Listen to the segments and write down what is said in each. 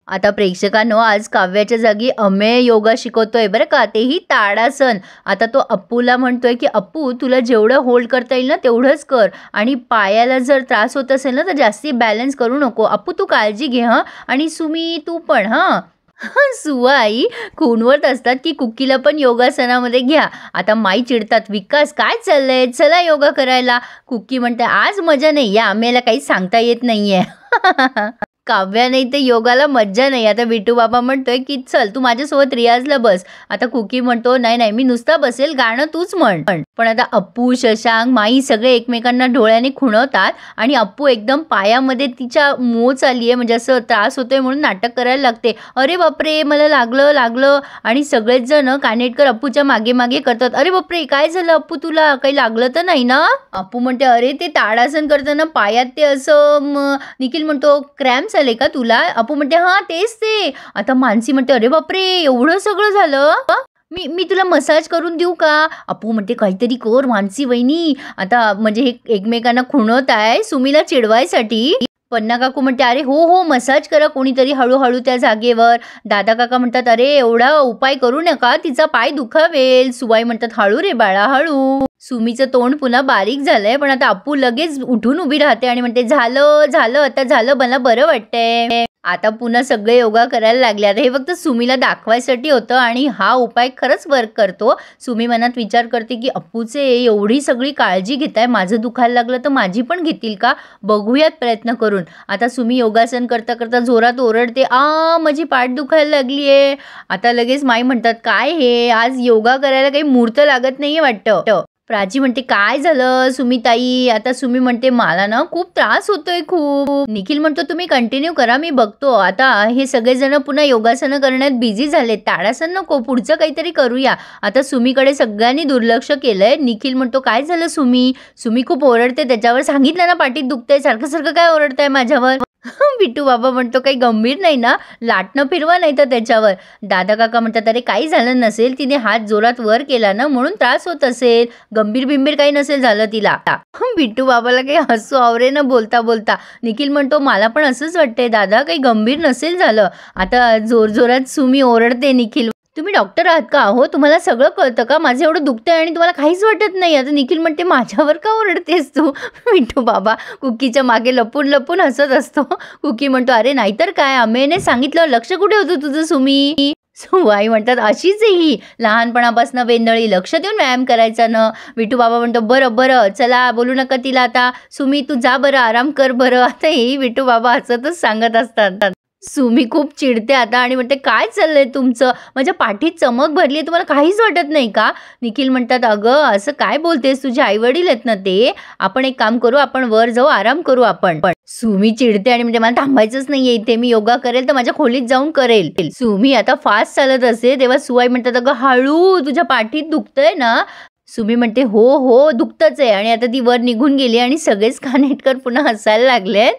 आता प्रेक्षकांनो, आज काव्याच्या जागी अमेय योगा शिकवतोय बरं का, तेही ताडासन. आता तो अप्पूला म्हणतोय की अप्पू, तुला जेवढं होल्ड करता येईल ना तेवढंच कर, आणि पायाला जर त्रास होत असेल ना तर जास्ती बॅलन्स करू नको. अप्पू तू काळजी घे हं, आणि सुमी तू पण हं. सुवा आई खूणवत असतात की कुक्कीला पण योगासनामध्ये घ्या. आता माई चिडतात, विकास काय चाललंय, चला योगा करायला. कुक्की म्हणते आज मजा नाही, या आम्हाला काही सांगता येत नाहीये. काव्या नाही ते योगाला मज्जा नाही. आता विटू बाबा म्हणतोय की चल तू माझ्यासोबत रियाजला बस. आता कुकी म्हणतो नाही नाही, मी नुसता बसेल, गाणं तूच म्हण. पण आता अप्पू, शशांक, माई सगळे एकमेकांना डोळ्याने खुणवतात आणि अप्पू एकदम पायामध्ये तिच्या मोच आली आहे, म्हणजे असं त्रास होतोय म्हणून नाटक करायला लागते. अरे बापरे, मला लागलं लागलं. आणि सगळेच जण कानेटकर अप्पूच्या मागे मागे करतात. अरे बापरे, काय झालं अप्पू, तुला काही लागलं तर नाही ना. अप्पू म्हणते अरे ते ताडासन करताना पायात ते असं. निखिल म्हणतो क्रॅम्प झाले का तुला. अप्पू म्हणते हा तेच ते. आता मानसी म्हणते अरे बापरे, एवढं सगळं झालं. मी तुला मसाज करून देऊ का. अप्पू म्हणते काहीतरी कर मानसी वहिनी. आता म्हणजे हे एकमेकांना खुणवत आहे सुमीला चिडवायसाठी. पन्ना काकू म्हणते अरे हो हो, मसाज करा कोणीतरी हळूहळू त्या जागेवर. दादा काका म्हणतात अरे एवढा उपाय करू नका, तिचा पाय दुखावेल. सुवाई म्हणतात हळू रे बाळा हळू. सुमीचं तोंड पुन्हा बारीक झालंय, पण आता अप्पू लगेच उठून उभी राहते आणि म्हणते झालं झालं, आता झालं, मला बरं वाटतंय. आता पुन्हा सगळे योगा करायला लागले. आता हे फक्त सुमीला दाखवायसाठी होतं आणि हा उपाय खरंच वर्क करतो. सुमी मनात विचार करते की अप्पूचे एवढी सगळी काळजी घेताय, माझं दुखायला लागलं तर माझी पण घेतील का, बघूयात प्रयत्न करून. आता सुमी योगासन करता करता जोरात ओरडते, माझी पाठ दुखायला लागली आहे. आता लगेच माई म्हणतात काय हे, आज योगा करायला काही मुहूर्त लागत नाहीये वाटतं. प्राची म्हणते काय झालं सुमीताई. आता सुमी म्हणते मला ना खूप त्रास होतोय खूप. निखिल म्हणतो तुम्ही कंटिन्यू करा, मी बघतो. आता हे सगळेजण पुन्हा योगासनं करण्यात बिझी झाले. ताडासन नको, पुढचं काहीतरी करूया. आता सुमीकडे सगळ्यांनी दुर्लक्ष केलंय. निखिल म्हणतो काय झालं सुमी. सुमी खूप ओरडते त्याच्यावर. सांगितलं ना पाठीत दुखतंय, सारखं सारखं काय ओरडताय माझ्यावर. बिट्टू बाबा म्हणतो काही गंभीर नाही ना, लाटणं फिरवा नाही तर त्याच्यावर. दादा काका म्हणतात अरे काही झालं नसेल, तिने हात जोरात वर केला ना म्हणून त्रास होत असेल, गंभीर बिंबीर काही नसेल झालं तिला. बिट्टू बाबाला काही हसू आवरे न बोलता बोलता. निखिल म्हणतो मला पण असंच वाटतंय दादा, काही गंभीर नसेल झालं. आता जोरजोरात सुमी ओरडते निखिल, तुम्ही डॉक्टर आहात का हो, तुम्हाला सगळं कळतं का, माझं एवढं दुखतंय आणि तुम्हाला काहीच वाटत नाही. आता निखिल म्हणते माझ्यावर का ओरडतेस तू. मिठू बाबा कुकीच्या मागे लपून लपून हसत असतो. कुकी म्हणतो अरे नाहीतर काय, अमेने सांगितलं, लक्ष कुठे होतं तुझं सुमी. सुवाई म्हणतात अशीच ही लहानपणापासून वेंदळी, लक्ष देऊन व्यायाम करायचा न. विठू बाबा म्हणतो बरं बरं चला बोलू नका तिला, आता सुमी तू जा बरं, आराम कर बरं. आता ही विठू बाबा हसतच सांगत असतात. सुमी खूप चिडते आता आणि म्हणते काय चाललंय तुमचं, माझ्या पाठीत चमक भरली आहे, तुम्हाला काहीच वाटत नाही का. निखिल म्हणतात अगं असं काय बोलतेस, तुझे आई वडील आहेत ना ते, आपण एक काम करू, आपण वर जाऊ, आराम करू आपण. पण सुमी चिडते आणि म्हणते मला थांबायचंच नाहीये इथे, मी योगा करेल तर माझ्या खोलीत जाऊन करेल. सुमी आता फास्ट चालत असते तेव्हा सुवाई म्हणतात अगं हळू, तुझ्या पाठीत दुखतंय ना. सुमी म्हणते हो हो दुखतच आहे, आणि आता ती वर निघून गेली आणि सगळेच कानेटकर पुन्हा हसायला लागले.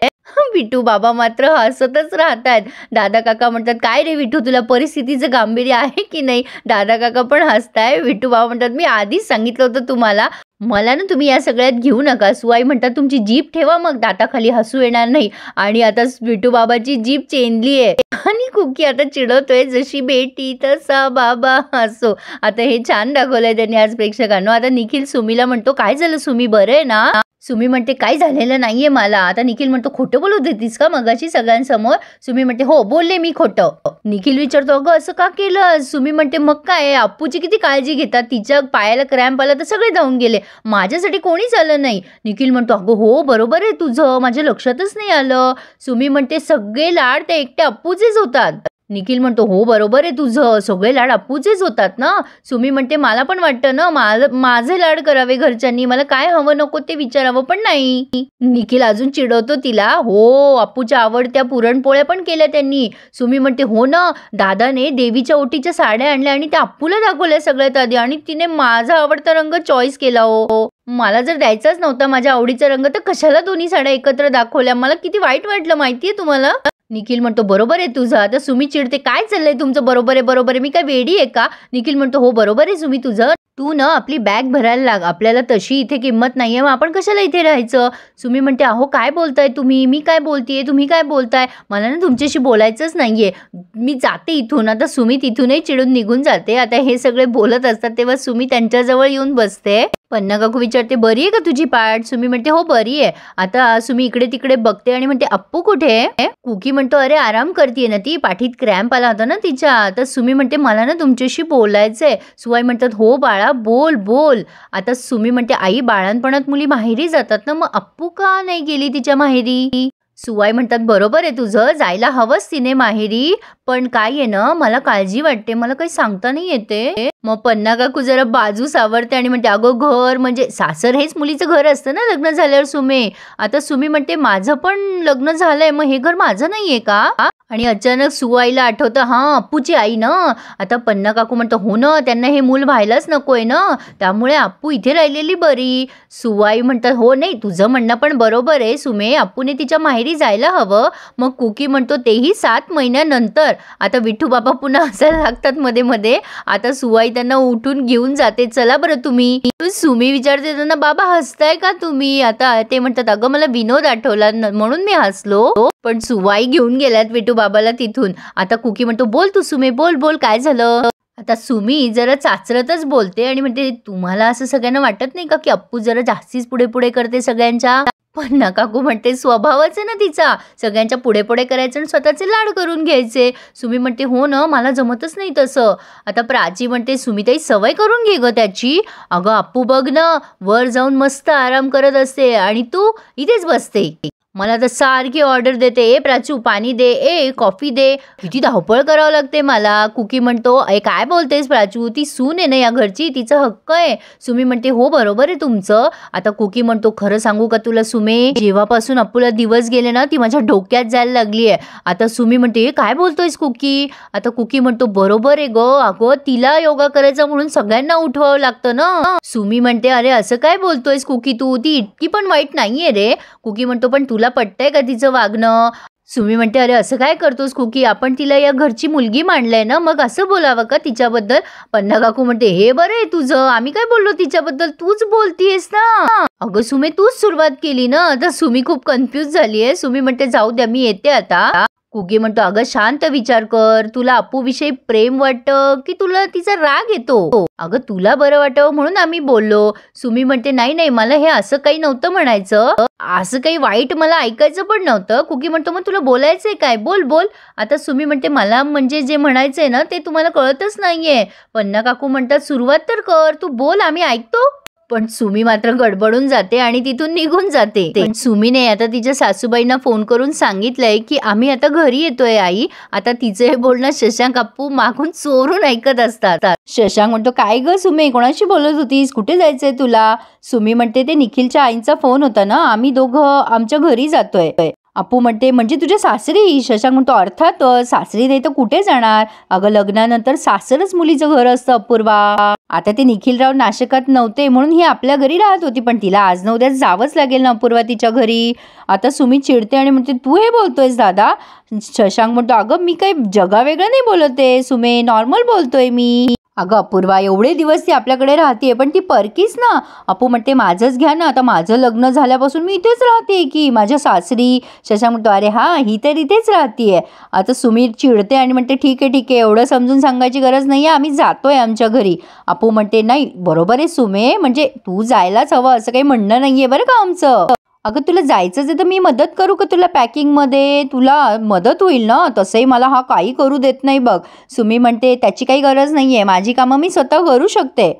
विठू बाबा मात्र हसतच राहतात. दादा काका म्हणतात काय रे विठू, तुला परिस्थितीचं गांभीर्य आहे की नाही. दादा काका पण हसताय. विठू बाबा म्हणतात मी आधीच सांगितलं होतं तुम्हाला, मला ना तुम्ही या सगळ्यात घेऊ नका. सुवाई म्हणतात तुमची जीभ ठेवा, मग दाताखाली हसू येणार नाही. आणि आता विठू बाबाची जीभ चेंदली आहे आणि कुकी आता चिडवतोय जशी बेटी तसा बाबा हसो. आता हे छान दाखवलंय त्यांनी आज प्रेक्षकांनो. आता निखिल सुमीला म्हणतो काय झालं सुमी, बरं आहे ना. सुमी म्हणते काही झालेलं नाहीये मला. आता निखिल म्हणतो खोटं बोलू देतीस का मगाशी सगळ्यांसमोर. सुमी म्हणते हो बोलले मी खोटं. निखिल विचारतो अगं असं का केलं. सुमी म्हणते मग काय, अप्पूची किती काळजी घेतात, तिच्या पायाला क्रॅम्प आला तर सगळे धावून गेले, माझ्यासाठी कोणीच आलं नाही. निखिल म्हणतो अगं हो बरोबर आहे तुझं, माझ्या लक्षातच नाही आलं. सुमी म्हणते सगळे लाड ते एकटे अप्पूचेच होतात. निखिल म्हणतो हो बरोबर आहे तुझं, सगळे लाड अप्पूचेच होतात ना. सुमी म्हणते मला पण वाटतं ना माझे लाड करावे घरच्यांनी, मला काय हवं नको ते विचारावं पण नाही. निखिल अजून चिडवतो तिला, हो अप्पूच्या आवडत्या पुरणपोळ्या पण केल्या त्यांनी. सुमी म्हणते हो ना, दादाने देवीच्या ओटीच्या साड्या आणल्या आणि त्या अप्पूला दाखवल्या सगळ्यात आधी, आणि तिने माझा आवडता रंग चॉईस केला. हो मला जर द्यायचाच नव्हता माझ्या आवडीचा रंग तर कशाला दोन्ही साड्या एकत्र दाखवल्या, मला किती वाईट वाटलं माहितीये तुम्हाला. निखिल म्हणतो बरोबर आहे तुझं. आता सुमी चिडते काय चाललंय तुमचं, बरोबर आहे बरोबर आहे, मी काय वेडी आहे का. निखिल म्हणतो हो बरोबर आहे सुमी तुझं. तू ना आपली बॅग भरायला लाग. आपल्याला तशी इथे किंमत नाहीये, मग आपण कशाला इथे राहायचं? सुमी म्हणते, "अहो काय बोलताय तुम्ही? मी काय बोलतीये? तुम्ही काय बोलताय? मला ना तुमच्याशी बोलायचंच नाहीये. मी जाते इथून." आता सुमी तिथूनही चिडून निघून जाते. आता हे सगळे बोलत असतात तेव्हा सुमी त्यांच्याजवळ येऊन बसते. पन्ना काकू विचारते, "बरी आहे का तुझी पाठ?" सुमी म्हणते, "हो बरी आहे." आता सुमी इकडे-तिकडे बघते आणि म्हणते, "अप्पू कुठे आहे?" कुकी म्हणतो, "अरे आराम करतीये ना ती, पाठीत क्रॅम्प आला होता ना तिच्या." तर सुमी म्हणते, "मला ना तुमच्याशी बोलायचंय." सुवाई म्हणतात, "हो बाळा बोल बोल." आता सुमी म्हणते, "आई बाळणपणात मुली माहेरी जातात ना, मग अप्पू का नाही गेली तिच्या माहेरी?" सुवाई म्हणतात, "बरोबर आहे तुझं, जायला हवंच तिने माहेरी, पण काय आहे ना मला काळजी वाटते, मला काही सांगता नाही येते." मग पन्ना काकू जरा बाजू सावरते आणि म्हणते, "अगं घर म्हणजे सासर हेच मुलीचं घर असतं ना लग्न झाल्यावर सुमे." आता सुमी म्हणते, "माझं पण लग्न झालंय, मग हे घर माझं नाहीये का?" आणि अचानक सुवाईला आठवतं, "हां अप्पूची आई ना." आता पन्ना काकू म्हणतो, "हो ना, त्यांना हे मूल व्हायलाच नकोय ना, त्यामुळे अप्पू इथे राहिलेली बरी." सुवाई म्हणतात, "हो नाही तुझं म्हणणं पण बरोबर आहे सुमे, अप्पूने तिच्या माहेरी जायला हवं." मग कुकी म्हणतो, "तेही 7 महिन्यानंतर." आता विठू बाबा पुन्हा हसायला लागतात मध्ये मध्ये. आता सुवाई त्यांना उठून घेऊन जाते, "चला बरं तुम्ही." सुमी विचारते त्यांना, "बाबा हसताय का तुम्ही?" आता ते म्हणतात, "अगं मला विनोद आठवला म्हणून मी हसलो." पण सुवाई घेऊन गेल्यात विठू बाबाला तिथून. आता कुकी म्हणतो, "बोल तू सुमे बोल बोल काय झालं?" आता सुमी जरा चाचरतच बोलते आणि म्हणते, "तुम्हाला असं सगळ्यांना वाटत नाही का की अप्पू जरा जास्तीच पुढे पुढे करते सगळ्यांच्या?" पण ना काकू म्हणते, "स्वभावच आहे ना तिचा, सगळ्यांच्या पुढे पुढे करायचं आणि स्वतःचे लाड करून घ्यायचे." सुमी म्हणते, "हो ना मला जमतच नाही तसं." आता प्राची म्हणते, "सुमीताई सवय करून घे ग त्याची. अगं अप्पू बघ ना वर जाऊन मस्त आराम करत असते आणि तू इथेच बसते. मला तर सारखी ऑर्डर देते, ए प्राचू पाणी दे, ए कॉफी दे, किती धावपळ करावं लागते मला." कुकी म्हणतो, "ए काय बोलतेस प्राचू, ती सून आहे ना या घरची, तिचा हक्क आहे." सुमी म्हणते, "हो बरोबर आहे तुमचं." आता कुकी म्हणतो, "खरं सांगू का तुला सुमे, जेव्हापासून अप्पूला दिवस गेले ना ती माझ्या डोक्यात जायला लागली आहे." आता सुमी म्हणते, "काय बोलतोयस कुकी?" आता कुकी म्हणतो, "बरोबर आहे ग, अगं तिला योगा करायचा म्हणून सगळ्यांना उठवावं लागतं ना." सुमी म्हणते, "अरे असं काय बोलतोयस कुकी तू, ती इतकी पण वाईट नाहीये रे." कुकी म्हणतो, "पण तुला पटतंय का तिचं वागणं?" सुमी म्हणते, "अरे असं काय करतोस कुकी, आपण तिला या घरची मुलगी मांडलंय ना, मग असं बोलावं का तिच्याबद्दल?" पन्ना काकू म्हणते, "हे बरं आहे तुझं, आम्ही काय बोललो तिच्याबद्दल, तूच बोलतीयस ना." "अगं सुमे तूच सुरुवात केली ना." तर सुमी खूप कन्फ्यूज झालीये. सुमी म्हणते, "जाऊ द्या मी येते आता." कुकी म्हणतो, "अगं शांत विचार कर, तुला अप्पू विषयी प्रेम वाटतं की तुला तिचा राग येतो? अगं तुला बरं वाटावं म्हणून आम्ही बोललो." सुमी म्हणते, "नाही नाही मला हे असं काही नव्हतं म्हणायचं, असं काही वाईट मला ऐकायचं पण नव्हतं." कुकी म्हणतो, "मग तुला बोलायचंय काय, बोल बोल." आता सुमी म्हणते, "मला म्हणजे जे म्हणायचंय ना ते तुम्हाला कळतच नाहीये." पन्ना काकू म्हणतात, "सुरुवात तर कर, तू बोल आम्ही ऐकतो." पण सुमी मात्र गडबडून जाते आणि तिथून निघून जाते. पण सुमीने आता तिच्या सासूबाईंना फोन करून सांगितलंय की आम्ही आता घरी येतोय आई. आता तिचं हे बोलणं शशांक अप्पू मागून चोरून ऐकत असतात. शशांक म्हणतो, "काय ग सुमे, कोणाशी बोलत होतीस, कुठे जायचंय तुला?" सुमी म्हणते, "ते निखिलच्या आईंचा फोन होता ना, आम्ही दोघं आमच्या घरी जातोय." अप्पू म्हणते, "म्हणजे तुझ्या सासरी?" शशांक म्हणतो, "अर्थात, सासरी नाही तर कुठे जाणार? अगं लग्नानंतर सासरच मुलीचं घर असतं अपूर्वा. आता ते निखिलराव नाशकात नव्हते म्हणून ही आपल्या घरी राहत होती, पण तिला आज न उद्या जावंच लागेल ना अपूर्वा तिच्या घरी." आता सुमी चिडते आणि म्हणते, "तू हे बोलतोयस दादा?" शशांक म्हणतो, "अगं मी काही जगावेगळं नाही बोलत आहे सुमे, नॉर्मल बोलतोय मी." "अगं अपूर्वा एवढे दिवस ती आपल्याकडे राहते पण ती परकीच ना." अप्पू म्हणते, "माझंच घ्या ना, आता माझं लग्न झाल्यापासून मी इथेच राहते की माझ्या सासरी." शशांक म्हणतो, "अरे हा ही तर इथेच राहतीये." आता सुमी चिडते आणि म्हणते, ठीक आहे एवढं समजून सांगायची गरज नाहीये, आम्ही जातोय आमच्या घरी." अप्पू म्हणते, "नाही बरोबर आहे सुमे, म्हणजे तू जायलाच हवं असं काही म्हणणं नाहीये बरं का आमचं. अगं तुला जायचंच आहे तर मी मदत करू का तुला पॅकिंगमध्ये, तुला मदत होईल ना, तसंही मला हा काही करू देत नाही बघ." सुमी म्हणते, "त्याची काही गरज नाहीये, माझी कामं मी स्वतः करू शकते."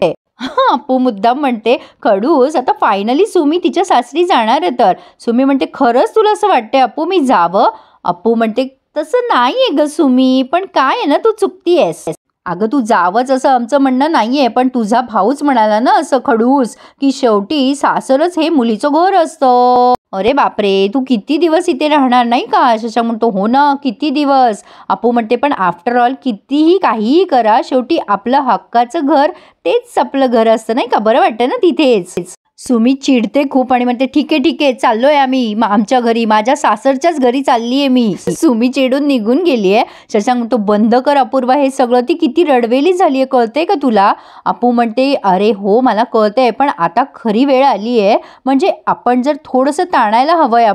अप्पू मुद्दाम म्हणते, "खडूस आता फायनली सुमी तिच्या सासरी जाणार आहे तर." सुमी म्हणते, "खरंच तुला असं वाटतंय अप्पू मी जावं?" अप्पू म्हणते, "तसं नाहीये ग सुमी, पण काय आहे ना तू चुकतीयेस. अगं तू जावंच असं आमचं म्हणणं नाहीये, पण तुझा भाऊच म्हणाला ना असं खडूस की शेवटी सासरच हे मुलीचं घर असतं." "अरे बापरे, तू किती दिवस इथे राहणार नाही का?" शशांक म्हणतो, "हो ना किती दिवस." अप्पू म्हणते, "पण आफ्टर ऑल कितीही काहीही करा, शेवटी आपलं हक्काचं घर तेच आपलं घर असतं नाही का, बरं वाटतं ना तिथेच." सुमी चिडते खूप आणि म्हणते ठीक आहे चाललोय आम्ही आमच्या घरी, माझ्या सासरच्याच घरी चाललीये मी. सुमी चिडून निघून गेलीये. शशांक म्हणतो बंद कर अपूर्वा हे सगळं, ती किती रडवेली झालीये कळते का तुला. अपू म्हणते अरे हो मला कळतंय, पण आता खरी वेळ आलीये, म्हणजे आपण जर थोडंसं ताणायला हवंय.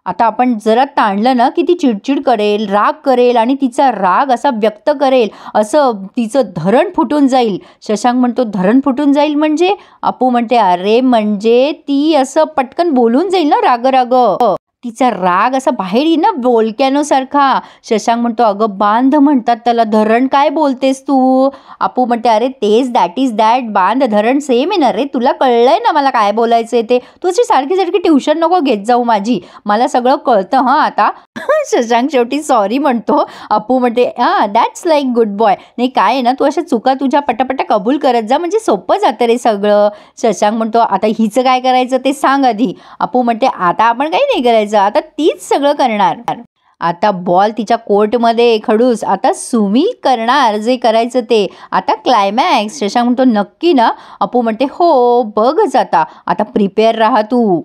आता आपण जरा ताणलं ना की ती चिडचिड करेल, राग करेल आणि तिचा राग असा व्यक्त करेल, असं तिचं धरण फुटून जाईल. शशांक म्हणतो धरण फुटून जाईल म्हणजे. अपू म्हणते अरे म्हणजे ती असं पटकन बोलून जाईल ना राग, तिचा राग असा बाहेर येईल ना व्होल्कॅनो सारखा. शशांक म्हणतो अगं बांध म्हणतात त्याला, धरण काय बोलतेस तू. अपू म्हणते अरे तेच दॅट इज दॅट, बांध धरण सेम आहे ना रे, तुला कळलंय ना मला काय बोलायचंय ते, तू अशी सारखी ट्युशन नको घेत जाऊ माझी, मला सगळं कळतं हां आता. शशांक शेवटी सॉरी म्हणतो. अपू म्हणते दॅट्स लाईक गुड बॉय. नाही काय आहे ना, तू अशा चुका तुझ्या पटापटा कबूल करत जा, म्हणजे सोपं जातं रे सगळं. शशांक म्हणतो आता हिचं काय करायचं ते सांग आधी. अपू म्हणते आता आपण काही नाही करायचं, आता तीच सगळं करणार. आता बॉल तिच्या कोर्टमध्ये खडूस, आता सुमी करणार जे करायचं ते. आता क्लायमॅक्स. शशांक म्हणतो नक्की ना. अपू म्हणते हो बघच आता प्रिपेअर राहा तू.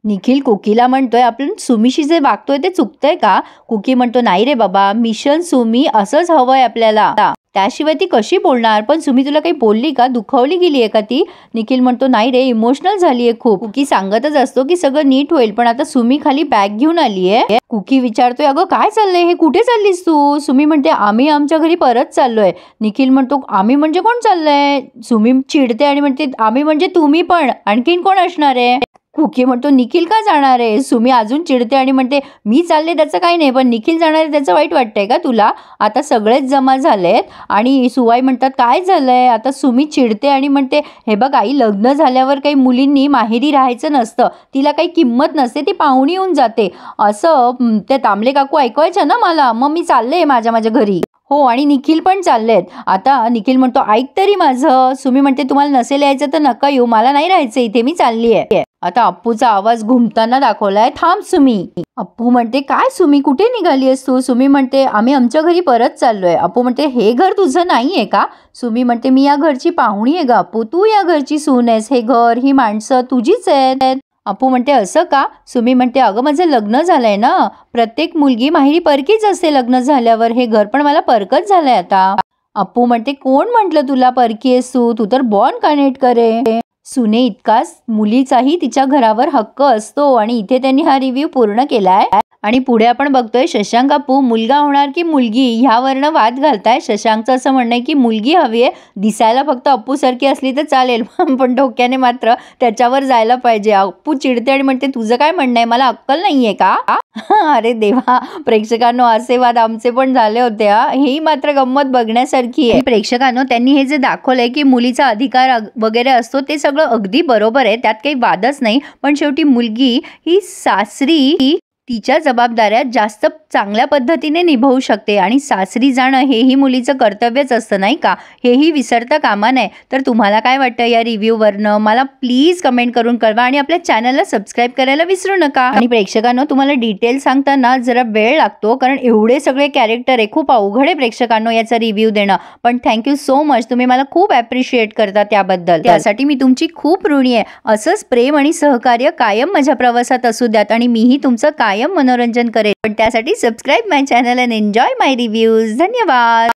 निखिल कुकीला म्हणतोय आपण सुमीशी जे वागतोय ते चुकतंय का. कुकी म्हणतो नाही रे बाबा, मिशन सुमी असंच हवंय आपल्याला, त्याशिवाय ती कशी बोलणार. पण सुमी तुला काही बोलली का, दुखावली गेली आहे का ती. निखिल म्हणतो नाही रे, इमोशनल झाली आहे खूप. कुकी सांगतच असतो की सगळं नीट होईल, पण आता सुमी खाली बॅग घेऊन आली आहे. कुकी विचारतोय अगं काय चाललंय हे, कुठे चाललीस तू. सुमी म्हणते आम्ही आमच्या घरी परत चाललोय. निखिल म्हणतो आम्ही म्हणजे कोण चाललंय. सुमी चिडते आणि म्हणते आम्ही म्हणजे तुम्ही पण, आणखीन कोण असणार आहे. कुकी म्हणतो निखिल का जाणार आहे. सुमी अजून चिडते आणि म्हणते मी चालले त्याचं काही नाही, पण निखिल जाणार आहे त्याचं वाईट वाटतंय का तुला. आता सगळेच जमा झालेत आणि सुवाई म्हणतात काय झालंय. आता सुमी चिडते आणि म्हणते हे बघ आई, लग्न झाल्यावर काही मुलींनी माहेरी राहायचं नसतं, तिला काही किंमत नसते, ती पाहुणी येऊन जाते असं ते तांबले काकू ऐकवायचं ना मला, मग मी चालले माझ्या घरी. हो आणि निखिल पण चाललेत. आता निखिल म्हणतो ऐक तरी माझं. सुमी म्हणते तुम्हाला नसेल यायचं तर नका येऊ, मला नाही राहायचं इथे, मी चालली आहे. आता अप्पूचा आवाज घुमताना दाखवलाय, थांब सुमी. अप्पू म्हणते काय सुमी कुठे निघाली आहेस तू. सुमी म्हणते आम्ही आमच्या घरी परत चाललोय. अप्पू म्हणते हे घर तुझं नाहीये का. सुमी म्हणते मी या घरची पाहुणी आहे ग अप्पू, तू या घरची सून आहेस, हे घर ही माणसं तुझीच आहेत. अप्पू म्हणते असं का. सुमी म्हणते अगं माझं लग्न झालंय ना, प्रत्येक मुलगी माहेरी परकीच असते लग्न झाल्यावर, हे घर पण मला परकच झालंय आता. अप्पू म्हणते कोण म्हटलं तुला परकी आहेस तू तर बॉन्ड कनेक्ट करे. सुने इतकाच मुलीचाही तिच्या घरावर हक्क असतो. आणि इथे त्यांनी हा रिव्ह्यू पूर्ण केलाय. आणि पुढे आपण बघतोय शशांक अप्पू मुलगा होणार की मुलगी ह्यावरनं वाद घालताय. शशांकचं असं म्हणणं आहे की मुलगी हवी आहे, दिसायला फक्त अप्पू सारखी असली तर चालेल, पण डोक्याने मात्र त्याच्यावर जायला पाहिजे. अप्पू चिडते आणि म्हणते तुझं काय म्हणणं आहे, मला अक्कल नाहीये का. अरे देवा, प्रेक्षकांनो असे वाद आमचे पण झाले होते. ही मात्र गंमत बघण्यासारखी आहे. प्रेक्षकांनो त्यांनी हे जे दाखवलंय की मुलीचा अधिकार वगैरे असतो ते सगळं अगदी बरोबर आहे, त्यात काही वादच नाही. पण शेवटी मुलगी ही सासरी तिच्या जबाबदाऱ्या जास्त चांगल्या पद्धतीने निभावू शकते आणि सासरी जाणं हेही मुलीचं कर्तव्यच असतं नाही का, हेही विसरता कामा नये. तर तुम्हाला काय वाटतं या रिव्ह्यूवरनं मला प्लीज कमेंट करून कळवा आणि आपल्या चॅनलला सबस्क्राईब करायला विसरू नका. आणि प्रेक्षकांनो तुम्हाला डिटेल सांगताना जरा वेळ लागतो, कारण एवढे सगळे कॅरेक्टर आहे, खूप अवघड आहे प्रेक्षकांनो याचा रिव्ह्यू देणं. पण थँक्यू सो मच, तुम्ही मला खूप ॲप्रिशिएट करता त्याबद्दल, त्यासाठी मी तुमची खूप ऋणी आहे. असंच प्रेम आणि सहकार्य कायम माझ्या प्रवासात असू द्यात आणि मीही तुमचं कायम मनोरंजन करेल. पण त्यासाठी subscribe my channel and enjoy my reviews. धन्यवाद.